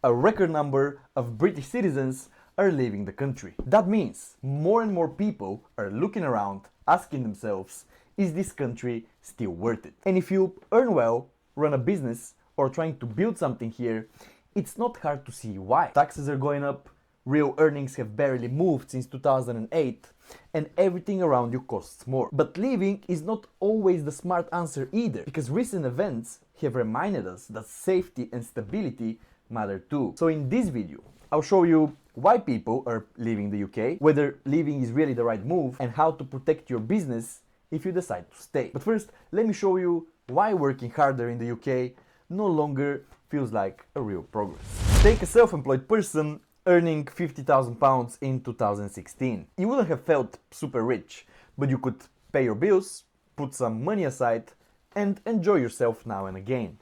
A record number of British citizens are leaving the country. That means more and more people are looking around, asking themselves, is this country still worth it? And if you earn well, run a business, or trying to build something here, it's not hard to see why. Taxes are going up, real earnings have barely moved since 2008, and everything around you costs more. But leaving is not always the smart answer either, because recent events have reminded us that safety and stability matter too. So in this video, I'll show you why people are leaving the UK, whether leaving is really the right move, and how to protect your business if you decide to stay. But first, let me show you why working harder in the UK no longer feels like a real progress. Take a self-employed person earning £50,000 in 2016. You wouldn't have felt super rich, but you could pay your bills, put some money aside, and enjoy yourself now and again.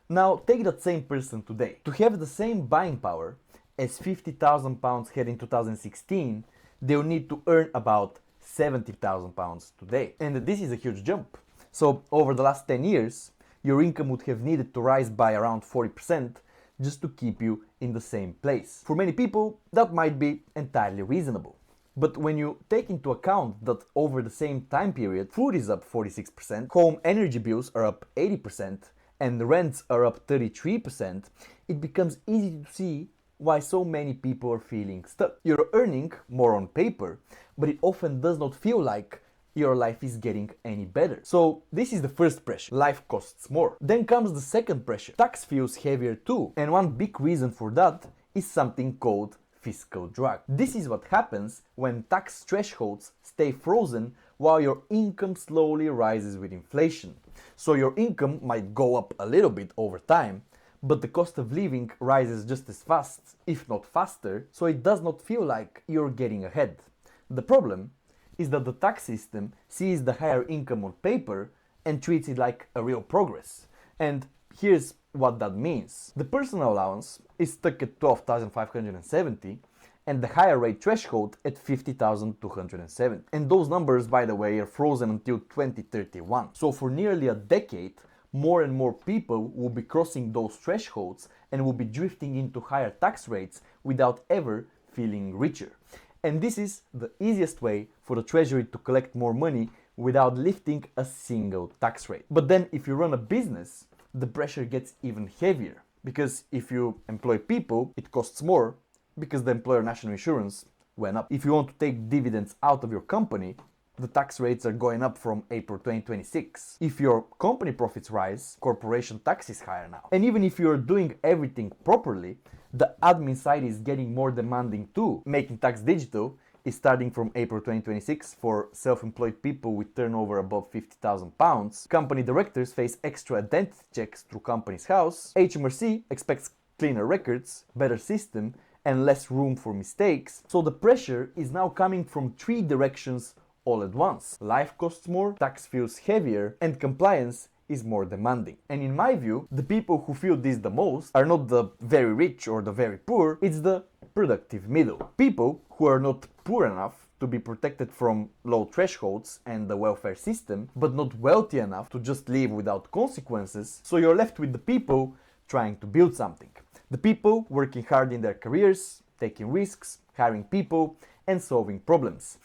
Now take that same person today. To have the same buying power as £50,000 had in 2016, they'll need to earn about £70,000 today. And this is a huge jump. So over the last 10 years, your income would have needed to rise by around 40% just to keep you in the same place. For many people, that might be entirely reasonable. But when you take into account that over the same time period, food is up 46%, home energy bills are up 80%, and the rents are up 33%, it becomes easy to see why so many people are feeling stuck. You're earning more on paper, but it often does not feel like your life is getting any better. So this is the first pressure. Life costs more. Then comes the second pressure. Tax feels heavier too. And one big reason for that is something called fiscal drag. This is what happens when tax thresholds stay frozen while your income slowly rises with inflation. So your income might go up a little bit over time, but the cost of living rises just as fast, if not faster, so it does not feel like you're getting ahead. The problem is that the tax system sees the higher income on paper and treats it like a real progress. And here's what that means. The personal allowance is stuck at 12,570 and the higher rate threshold at 50,270. And those numbers, by the way, are frozen until 2031. So for nearly a decade, more and more people will be crossing those thresholds and will be drifting into higher tax rates without ever feeling richer. And this is the easiest way for the Treasury to collect more money without lifting a single tax rate. But then if you run a business, the pressure gets even heavier. Because if you employ people, it costs more because the employer national insurance went up. If you want to take dividends out of your company, the tax rates are going up from April 2026. If your company profits rise, corporation tax is higher now. And even if you're doing everything properly, the admin side is getting more demanding too. Making tax digital is starting from April 2026 for self-employed people with turnover above £50,000. Company directors face extra identity checks through Companies House. HMRC expects cleaner records, better system, and less room for mistakes. So the pressure is now coming from three directions all at once. Life costs more, tax feels heavier, and compliance is more demanding. And in my view, the people who feel this the most are not the very rich or the very poor, it's the productive middle. People who are not poor enough to be protected from low thresholds and the welfare system, but not wealthy enough to just live without consequences. So you're left with the people trying to build something. The people working hard in their careers, taking risks, hiring people, and solving problems.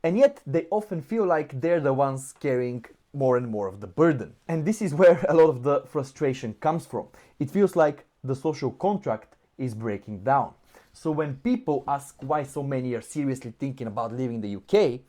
And yet they often feel like they're the ones carrying more and more of the burden. And this is where a lot of the frustration comes from. It feels like the social contract is breaking down. So when people ask why so many are seriously thinking about leaving the UK,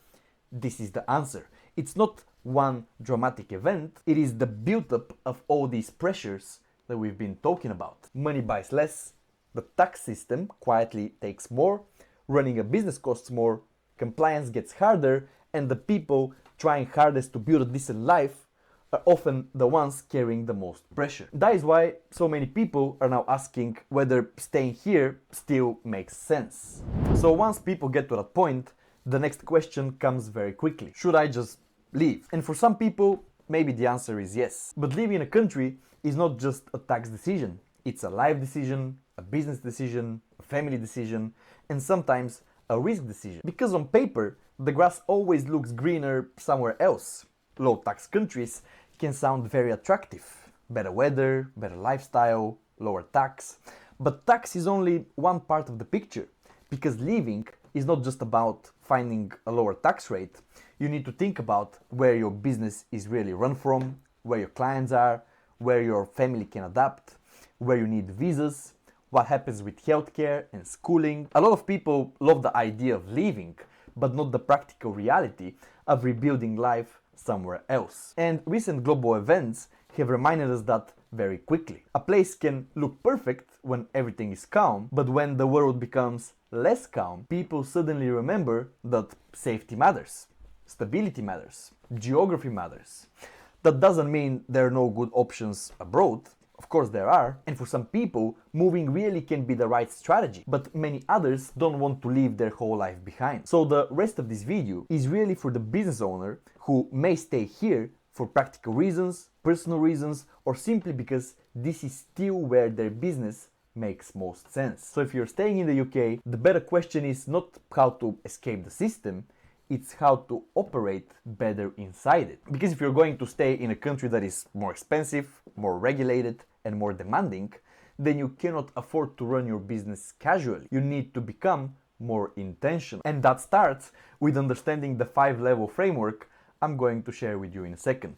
this is the answer. It's not one dramatic event, it is the build-up of all these pressures that we've been talking about. Money buys less, the tax system quietly takes more, running a business costs more, compliance gets harder, and the people trying hardest to build a decent life are often the ones carrying the most pressure. That is why so many people are now asking whether staying here still makes sense. So once people get to that point, the next question comes very quickly. Should I just leave? And for some people, maybe the answer is yes. But leaving a country is not just a tax decision. It's a life decision, a business decision, a family decision, and sometimes a risk decision. Because on paper, the grass always looks greener somewhere else. Low tax countries can sound very attractive. Better weather, better lifestyle, lower tax. But tax is only one part of the picture, because leaving is not just about finding a lower tax rate. You need to think about where your business is really run from, where your clients are, where your family can adapt, where you need visas, what happens with healthcare and schooling. A lot of people love the idea of leaving, but not the practical reality of rebuilding life somewhere else. And recent global events have reminded us that very quickly. A place can look perfect when everything is calm, but when the world becomes less calm, people suddenly remember that safety matters, stability matters, geography matters. That doesn't mean there are no good options abroad. Of course there are, and for some people, moving really can be the right strategy, but many others don't want to leave their whole life behind. So the rest of this video is really for the business owner who may stay here for practical reasons, personal reasons, or simply because this is still where their business makes most sense. So if you're staying in the UK, the better question is not how to escape the system, it's how to operate better inside it. Because if you're going to stay in a country that is more expensive, more regulated, and more demanding, then you cannot afford to run your business casually. You need to become more intentional. And that starts with understanding the 5-level framework I'm going to share with you in a second.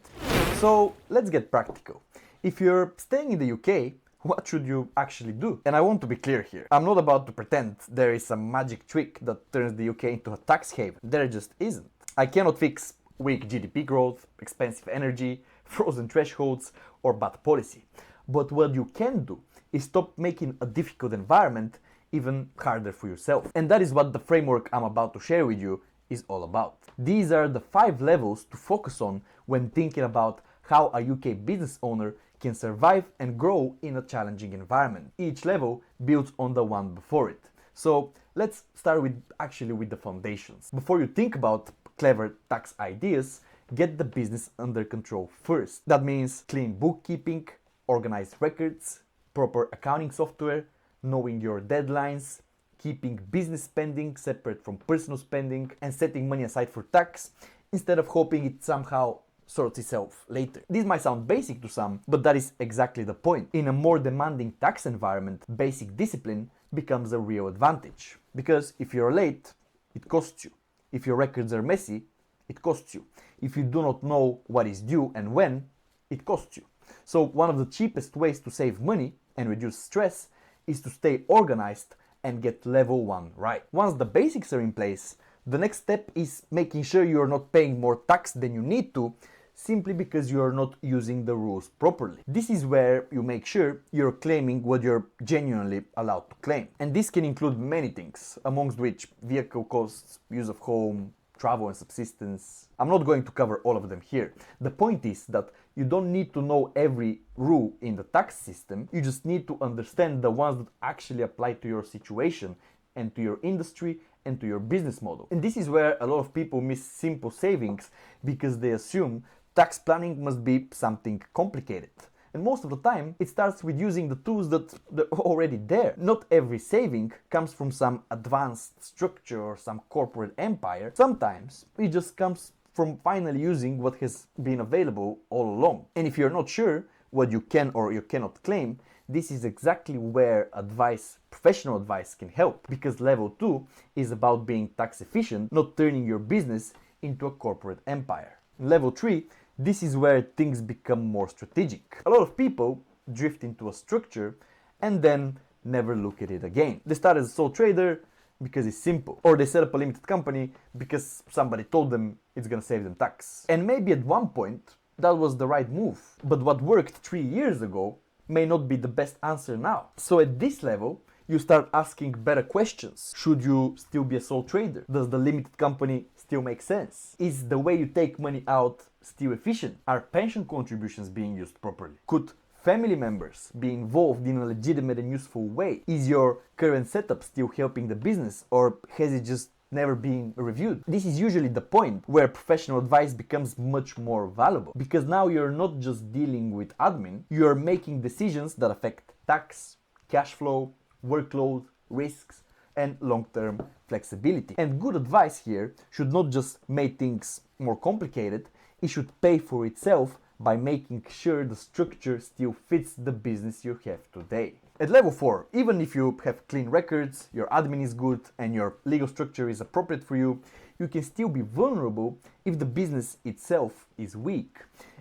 So let's get practical. If you're staying in the UK, what should you actually do? And I want to be clear here. I'm not about to pretend there is some magic trick that turns the UK into a tax haven. There just isn't. I cannot fix weak GDP growth, expensive energy, frozen thresholds, or bad policy. But what you can do is stop making a difficult environment even harder for yourself. And that is what the framework I'm about to share with you is all about. These are the 5 levels to focus on when thinking about how a UK business owner can survive and grow in a challenging environment. Each level builds on the one before it. So let's start with the foundations. Before you think about clever tax ideas, get the business under control first. That means clean bookkeeping, organized records, proper accounting software, knowing your deadlines, keeping business spending separate from personal spending, and setting money aside for tax instead of hoping it somehow sorts itself later. This might sound basic to some, but that is exactly the point. In a more demanding tax environment, basic discipline becomes a real advantage. Because if you're late, it costs you. If your records are messy, it costs you. If you do not know what is due and when, it costs you. So one of the cheapest ways to save money and reduce stress is to stay organized and get level 1 right. Once the basics are in place, the next step is making sure you are not paying more tax than you need to simply because you are not using the rules properly. This is where you make sure you're claiming what you're genuinely allowed to claim. And this can include many things, amongst which vehicle costs, use of home, travel and subsistence. I'm not going to cover all of them here. The point is that you don't need to know every rule in the tax system, you just need to understand the ones that actually apply to your situation and to your industry and to your business model. And this is where a lot of people miss simple savings because they assume tax planning must be something complicated. And most of the time, it starts with using the tools that are already there. Not every saving comes from some advanced structure or some corporate empire. Sometimes it just comes from finally using what has been available all along. And if you're not sure what you can or you cannot claim, this is exactly where advice, professional advice, can help. Because level 2 is about being tax efficient, not turning your business into a corporate empire. Level 3, this is where things become more strategic. A lot of people drift into a structure and then never look at it again. They start as a sole trader because it's simple, or they set up a limited company because somebody told them it's gonna save them tax. And maybe at one point that was the right move, but what worked 3 years ago may not be the best answer now. So at this level, you start asking better questions. Should you still be a sole trader? Does the limited company still make sense? Is the way you take money out still efficient? Are pension contributions being used properly? Could family members be involved in a legitimate and useful way? Is your current setup still helping the business, or has it just never been reviewed? This is usually the point where professional advice becomes much more valuable, because now you're not just dealing with admin, you're making decisions that affect tax, cash flow, workload, risks, and long-term flexibility. And good advice here should not just make things more complicated, it should pay for itself by making sure the structure still fits the business you have today. At level 4, even if you have clean records, your admin is good, and your legal structure is appropriate for you, you can still be vulnerable if the business itself is weak.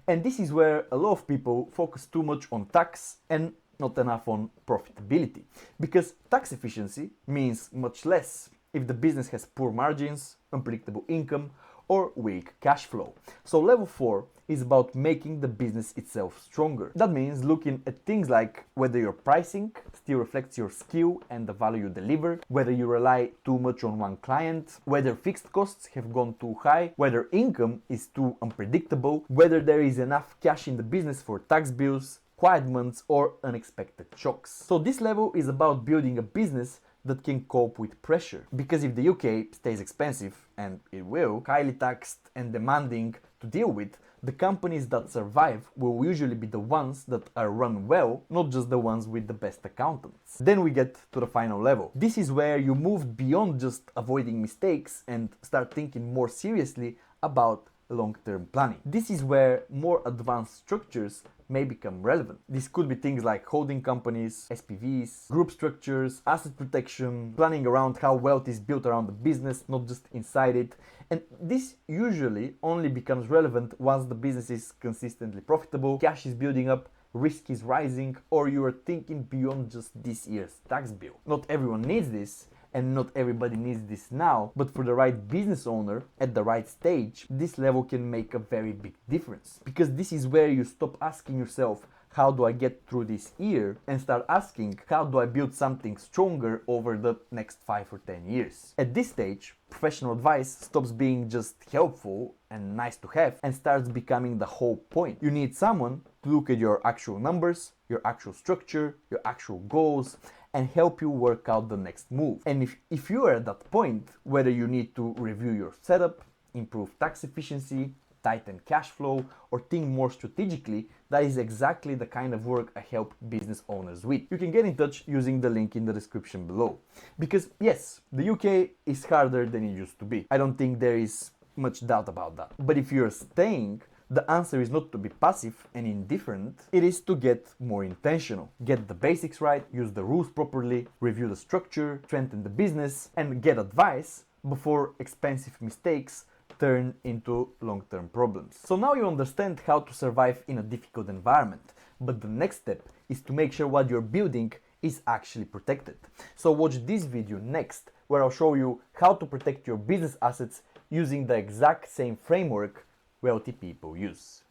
And this is where a lot of people focus too much on tax and not enough on profitability. Because tax efficiency means much less if the business has poor margins, unpredictable income, or weak cash flow. So level 4 is about making the business itself stronger. That means looking at things like whether your pricing still reflects your skill and the value you deliver, whether you rely too much on one client, whether fixed costs have gone too high, whether income is too unpredictable, whether there is enough cash in the business for tax bills, quiet months, or unexpected shocks. So this level is about building a business that can cope with pressure. Because if the UK stays expensive, and it will, highly taxed and demanding to deal with, the companies that survive will usually be the ones that are run well, not just the ones with the best accountants. Then we get to the final level. This is where you move beyond just avoiding mistakes and start thinking more seriously about long-term planning. This is where more advanced structures may become relevant. This could be things like holding companies, SPVs, group structures, asset protection, planning around how wealth is built around the business, not just inside it. And this usually only becomes relevant once the business is consistently profitable, cash is building up, risk is rising, or you are thinking beyond just this year's tax bill. Not everyone needs this, and not everybody needs this now, but for the right business owner at the right stage, this level can make a very big difference. Because this is where you stop asking yourself, how do I get through this year? And start asking, how do I build something stronger over the next 5 or 10 years? At this stage, professional advice stops being just helpful and nice to have and starts becoming the whole point. You need someone to look at your actual numbers, your actual structure, your actual goals, and help you work out the next move. And if you are at that point, whether you need to review your setup, improve tax efficiency, tighten cash flow, or think more strategically, that is exactly the kind of work I help business owners with. You can get in touch using the link in the description below. Because yes, the UK is harder than it used to be. I don't think there is much doubt about that. But if you're staying, the answer is not to be passive and indifferent, it is to get more intentional. Get the basics right, use the rules properly, review the structure, strengthen the business, and get advice before expensive mistakes turn into long-term problems. So now you understand how to survive in a difficult environment, but the next step is to make sure what you're building is actually protected. So watch this video next, where I'll show you how to protect your business assets using the exact same framework wealthy people use.